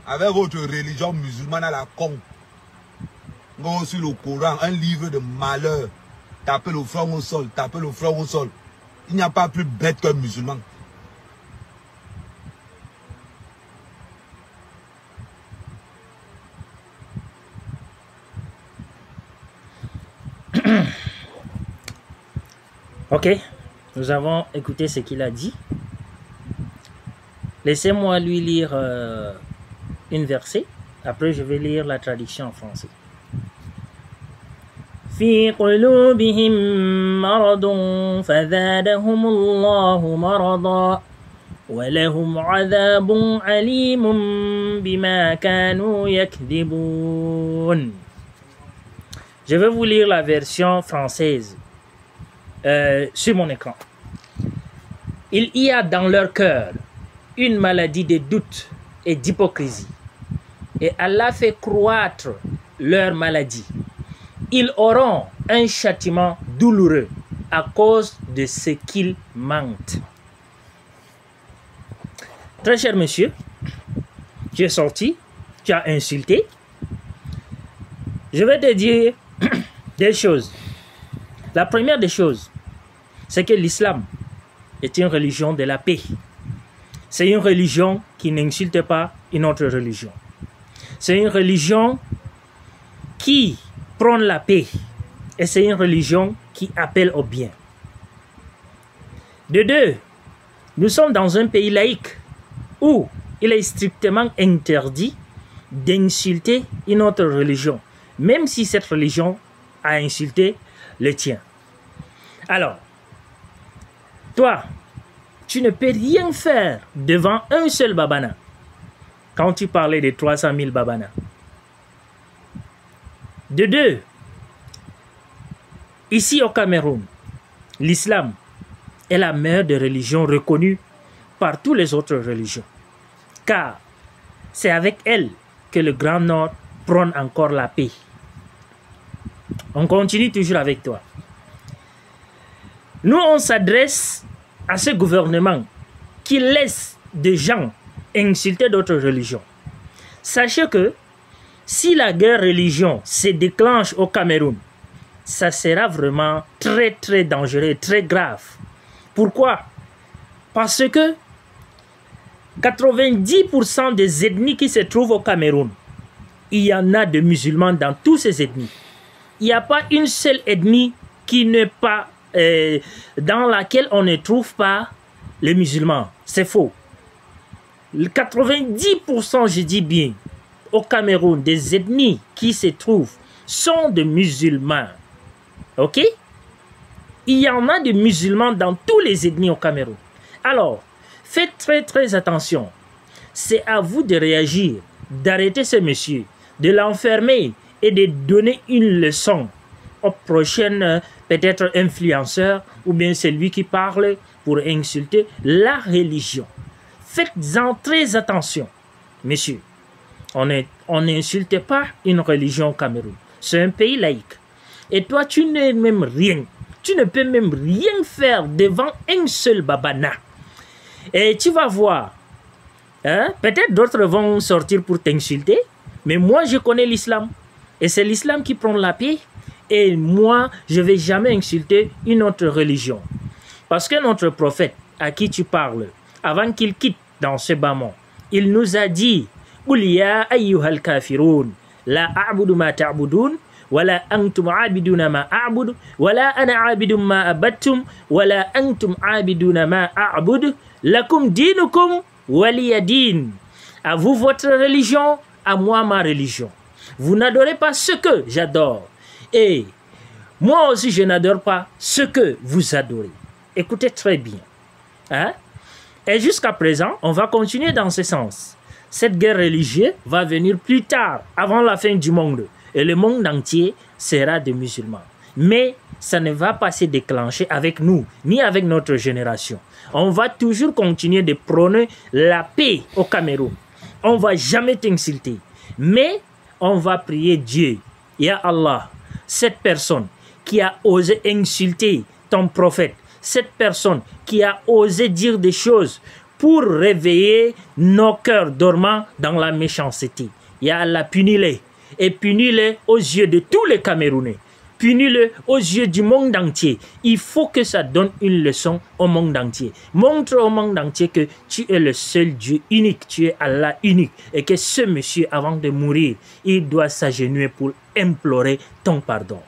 avec votre religion musulmane à la con. Sur le Coran, un livre de malheur. Tapez le front au sol, tapez le front au sol. Il n'y a pas plus bête qu'un musulman. Ok, nous avons écouté ce qu'il a dit. Laissez-moi lui lire une verset. Après, je vais lire la traduction en français. في قلوبهم مرض فزادهم الله مرضا ولهم عذاب عليم بما كانوا يكذبون. Je vais vous lire la version française sur mon écran. Il y a dans leur cœur une maladie de doute et d'hypocrisie. Et Allah fait croître leur maladie. Ils auront un châtiment douloureux à cause de ce qu'ils mentent. Très cher monsieur, tu es sorti, tu as insulté. Je vais te dire des choses. La première des choses, c'est que l'islam est une religion de la paix. C'est une religion qui n'insulte pas une autre religion. C'est une religion qui prône la paix. Et c'est une religion qui appelle au bien. De deux, nous sommes dans un pays laïque où il est strictement interdit d'insulter une autre religion, même si cette religion a insulté le tien. Alors, toi, tu ne peux rien faire devant un seul babana. Quand tu parlais de 300 000 babana. De deux, ici au Cameroun, l'islam est la meilleure des religions reconnue par toutes les autres religions. Car c'est avec elle que le Grand Nord prône encore la paix. On continue toujours avec toi. Nous, on s'adresse à ce gouvernement qui laisse des gens insulter d'autres religions. Sachez que si la guerre religion se déclenche au Cameroun, ça sera vraiment très très dangereux, très grave. Pourquoi? Parce que 90% des ethnies qui se trouvent au Cameroun, il y en a de musulmans dans toutes ces ethnies. Il n'y a pas une seule ethnie qui n'est pas dans laquelle on ne trouve pas les musulmans. C'est faux. 90%, je dis bien, au Cameroun, des ethnies qui se trouvent sont des musulmans. Ok? Il y en a des musulmans dans toutes les ethnies au Cameroun. Alors, faites très très attention. C'est à vous de réagir, d'arrêter ce monsieur, de l'enfermer et de donner une leçon aux prochaines peut-être influenceurs ou bien celui qui parle pour insulter la religion. Faites-en très attention, messieurs. On n'insulte pas une religion au Cameroun. C'est un pays laïque. Et toi, tu n'es même rien. Tu ne peux même rien faire devant un seul babana. Et tu vas voir. Hein? Peut-être d'autres vont sortir pour t'insulter. Mais moi, je connais l'islam. Et c'est l'islam qui prend la paix. Et moi, je ne vais jamais insulter une autre religion. Parce que notre prophète, à qui tu parles, avant qu'il quitte dans ce bas monde, il nous a dit « Qul ya ayyuhal kafirun, la a'budu ma ta'budun, wala antum abiduna ma a'budu, wala ana abidum ma abattum, wala antum abiduna ma a'budu, lakum dinukum waliyadin. » À vous votre religion, à moi ma religion. Vous n'adorez pas ce que j'adore. Et moi aussi, je n'adore pas ce que vous adorez. Écoutez très bien. Hein? Et jusqu'à présent, on va continuer dans ce sens. Cette guerre religieuse va venir plus tard, avant la fin du monde. Et le monde entier sera des musulmans. Mais ça ne va pas se déclencher avec nous, ni avec notre génération. On va toujours continuer de prôner la paix au Cameroun. On ne va jamais t'insulter. Mais on va prier Dieu. Ya Allah, cette personne qui a osé insulter ton prophète, cette personne qui a osé dire des choses pour réveiller nos cœurs dormants dans la méchanceté. Ya Allah, punis-les. Et punis-les aux yeux de tous les Camerounais. Punis-le aux yeux du monde entier. Il faut que ça donne une leçon au monde entier. Montre au monde entier que tu es le seul Dieu unique, tu es Allah unique. Et que ce monsieur, avant de mourir, il doit s'agenouiller pour implorer ton pardon.